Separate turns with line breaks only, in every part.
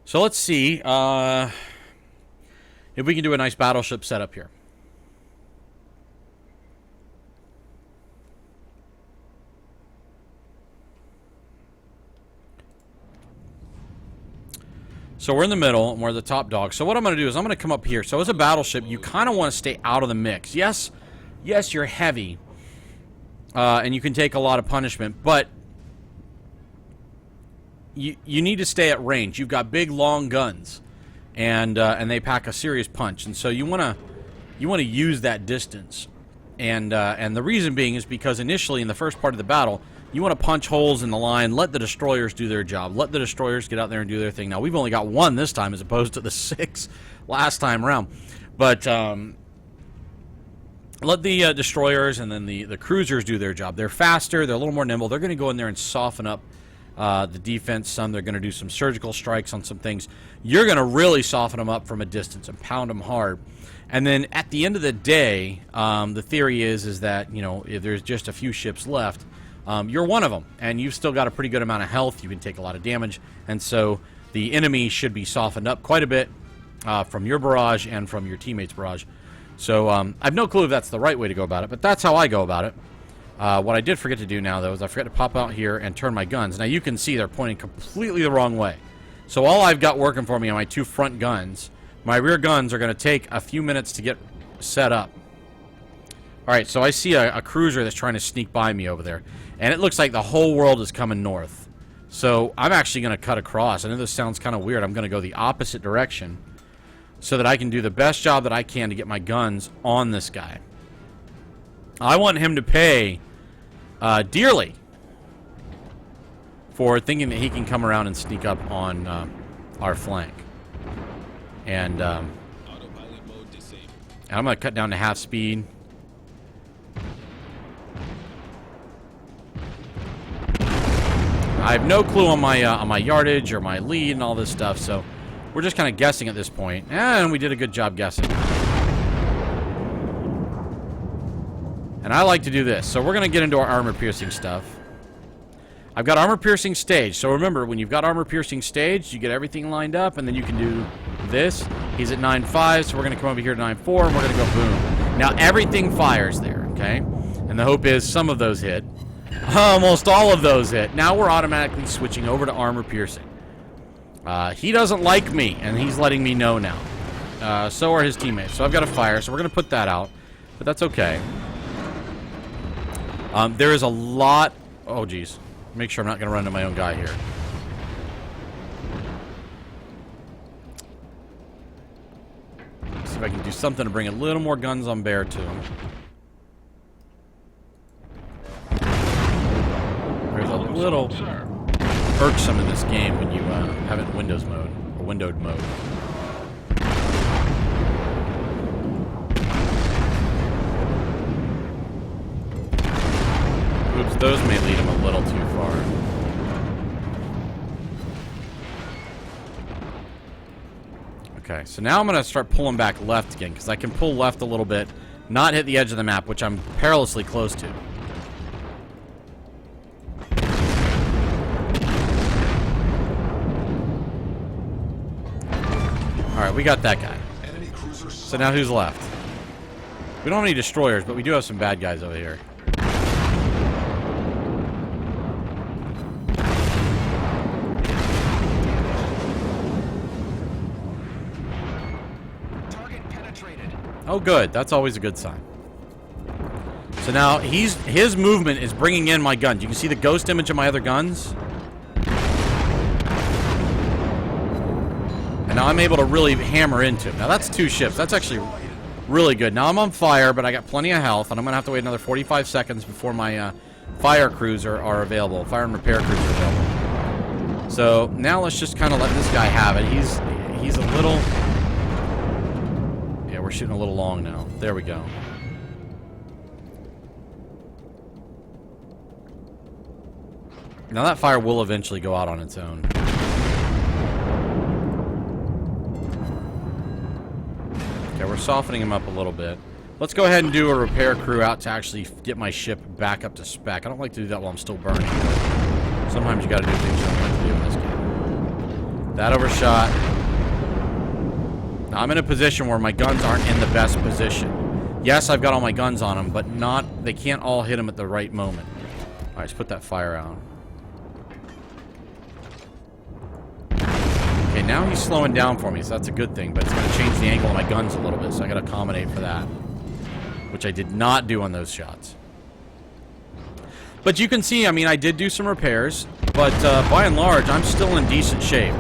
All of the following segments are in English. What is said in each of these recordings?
So let's see if we can do a nice battleship setup here. So we're in the middle, and we're the top dog. So what I'm going to do is I'm going to come up here. So as a battleship, you kind of want to stay out of the mix. Yes, you're heavy, and you can take a lot of punishment, but you need to stay at range. You've got big, long guns, and they pack a serious punch, and so you want to use that distance. And the reason being is because initially in the first part of the battle, you want to punch holes in the line, let the destroyers do their job. Let the destroyers get out there and do their thing. Now, we've only got one this time as opposed to the 6 last time around. But let the destroyers and then the cruisers do their job. They're faster. They're a little more nimble. They're going to go in there and soften up the defense some. They're going to do some surgical strikes on some things. You're going to really soften them up from a distance and pound them hard. And then at the end of the day, the theory is that, you know, if there's just a few ships left, you're one of them, and you've still got a pretty good amount of health. You can take a lot of damage, and so the enemy should be softened up quite a bit from your barrage and from your teammates' barrage. So I have no clue if that's the right way to go about it, but that's how I go about it. What I did forget to do now, though, is I forgot to pop out here and turn my guns. Now, you can see they're pointing completely the wrong way. So all I've got working for me are my 2 front guns. My rear guns are going to take a few minutes to get set up. All right, so I see a cruiser that's trying to sneak by me over there. And it looks like the whole world is coming north. So I'm actually going to cut across. I know this sounds kind of weird. I'm going to go the opposite direction so that I can do the best job that I can to get my guns on this guy. I want him to pay dearly for thinking that he can come around and sneak up on our flank. And I'm going to cut down to half speed. I have no clue on my yardage or my lead and all this stuff, so we're just kind of guessing at this point. And we did a good job guessing. And I like to do this. So we're going to get into our armor-piercing stuff. I've got armor-piercing stage. So remember, when you've got armor-piercing stage, you get everything lined up, and then you can do this. He's at 9.5, so we're going to come over here to 9.4, and we're going to go boom. Now, everything fires there, okay? And the hope is some of those hit. Almost all of those hit. Now we're automatically switching over to armor piercing. He doesn't like me, and he's letting me know now. So are his teammates. So I've got to fire, so we're going to put that out. But that's okay. There is a lot... Oh, geez. Make sure I'm not going to run into my own guy here. See if I can do something to bring a little more guns on bear to him. There's a little irksome in this game when you have it in Windows mode, or windowed mode. Oops, those may lead him a little too far. Okay, so now I'm going to start pulling back left again, because I can pull left a little bit, not hit the edge of the map, which I'm perilously close to. Alright, we got that guy. So now who's left? We don't have any destroyers, but we do have some bad guys over here.
Target penetrated.
Oh, good. That's always a good sign. So now his movement is bringing in my guns. You can see the ghost image of my other guns. And now I'm able to really hammer into him. Now that's 2 ships. That's actually really good. Now I'm on fire, but I got plenty of health, and I'm going to have to wait another 45 seconds before my fire crews are available. Fire and repair crews are available. So now let's just kind of let this guy have it. He's a little... Yeah, we're shooting a little long now. There we go. Now that fire will eventually go out on its own. Okay, we're softening him up a little bit. Let's go ahead and do a repair crew out to actually get my ship back up to spec. I don't like to do that while I'm still burning. Sometimes you gotta do things you don't like to do in this game. That overshot. Now, I'm in a position where my guns aren't in the best position. Yes, I've got all my guns on them, but they can't all hit them at the right moment. Alright, let's put that fire out. Okay, now he's slowing down for me, so that's a good thing, but it's going to change the angle of my guns a little bit, so I got to accommodate for that. Which I did not do on those shots. But you can see, I mean, I did do some repairs, but by and large, I'm still in decent shape.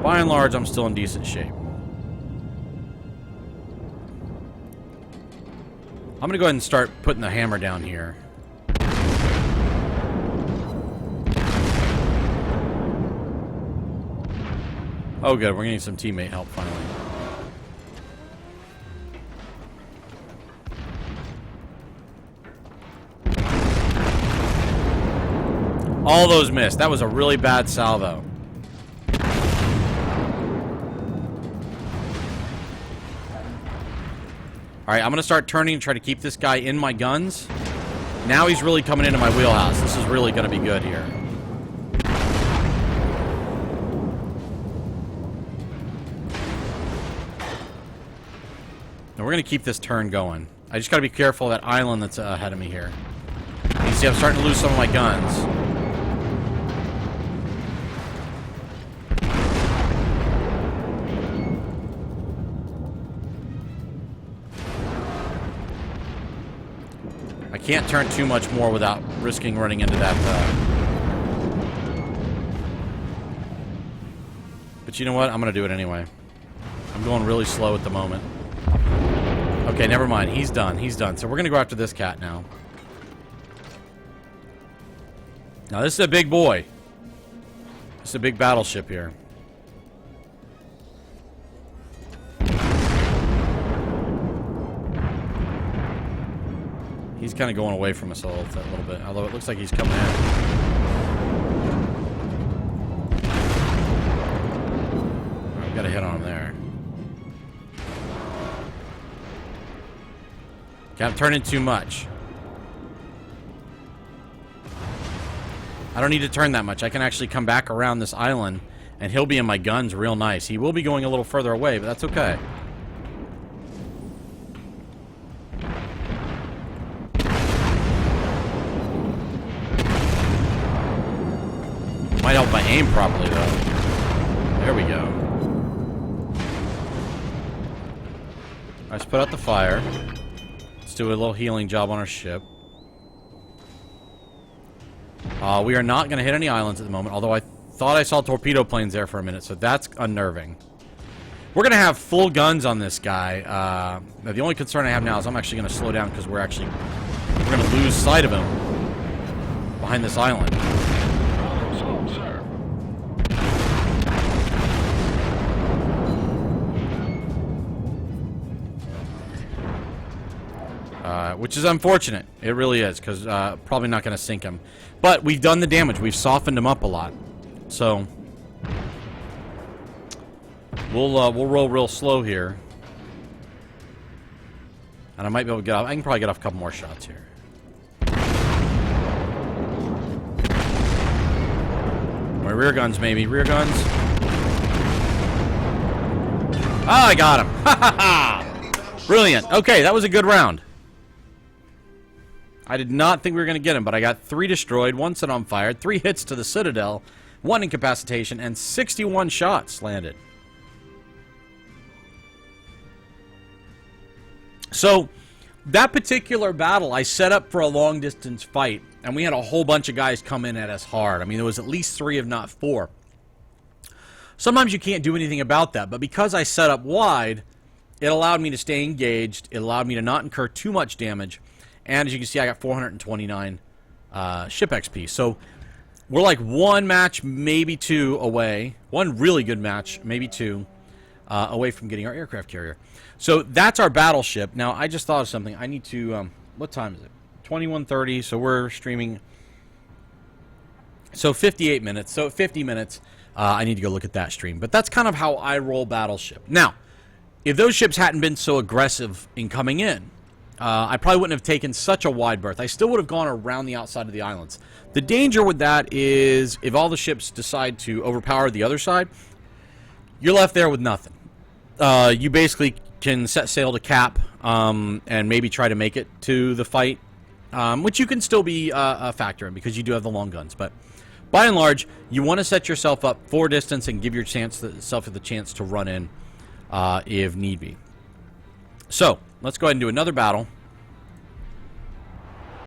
By and large, I'm still in decent shape. I'm going to go ahead and start putting the hammer down here. Oh, good. We're going to need some teammate help finally. All those missed. That was a really bad salvo. Alright, I'm going to start turning and try to keep this guy in my guns. Now he's really coming into my wheelhouse. This is really going to be good here. Now we're going to keep this turn going. I just got to be careful of that island that's ahead of me here. You see, I'm starting to lose some of my guns. I can't turn too much more without risking running into that. But you know what? I'm going to do it anyway. I'm going really slow at the moment. Okay, never mind. He's done. He's done. So we're going to go after this cat now. Now, this is a big boy. This is a big battleship here. He's kind of going away from us all a little bit, although it looks like he's coming in. Right, got a hit on him there. Can't turn in too much. I don't need to turn that much. I can actually come back around this island, and he'll be in my guns real nice. He will be going a little further away, but that's okay. Might help if I aim properly, though. There we go. Let's put out the fire. Let's do a little healing job on our ship. We are not going to hit any islands at the moment, although I thought I saw torpedo planes there for a minute, so that's unnerving. We're going to have full guns on this guy. The only concern I have now is I'm actually going to slow down because we're going to lose sight of him behind this island. Which is unfortunate. It really is, because probably not going to sink him. But we've done the damage. We've softened him up a lot. So we'll roll real slow here. And I might be able to get off. I can probably get off a couple more shots here. My rear guns, maybe. Rear guns. Ah, I got him. Ha ha ha! Brilliant. Okay, that was a good round. I did not think we were going to get him, but I got 3 destroyed, 1 set on fire, 3 hits to the Citadel, 1 incapacitation, and 61 shots landed. So, that particular battle, I set up for a long-distance fight, and we had a whole bunch of guys come in at us hard. I mean, there was at least 3, if not 4. Sometimes you can't do anything about that, but because I set up wide, it allowed me to stay engaged, it allowed me to not incur too much damage, and as you can see, I got 429 ship XP. So we're like 1 match, maybe 2 away. 1 really good match, maybe 2, away from getting our aircraft carrier. So that's our battleship. Now, I just thought of something. I need to... what time is it? 21:30, so we're streaming... So 58 minutes. So at 50 minutes, I need to go look at that stream. But that's kind of how I roll Battleship. Now, if those ships hadn't been so aggressive in coming in, I probably wouldn't have taken such a wide berth. I still would have gone around the outside of the islands. The danger with that is if all the ships decide to overpower the other side, you're left there with nothing. You basically can set sail to cap and maybe try to make it to the fight, which you can still be a factor in because you do have the long guns. But by and large, you want to set yourself up for distance and give yourself the chance to run in if need be. So let's go ahead and do another battle.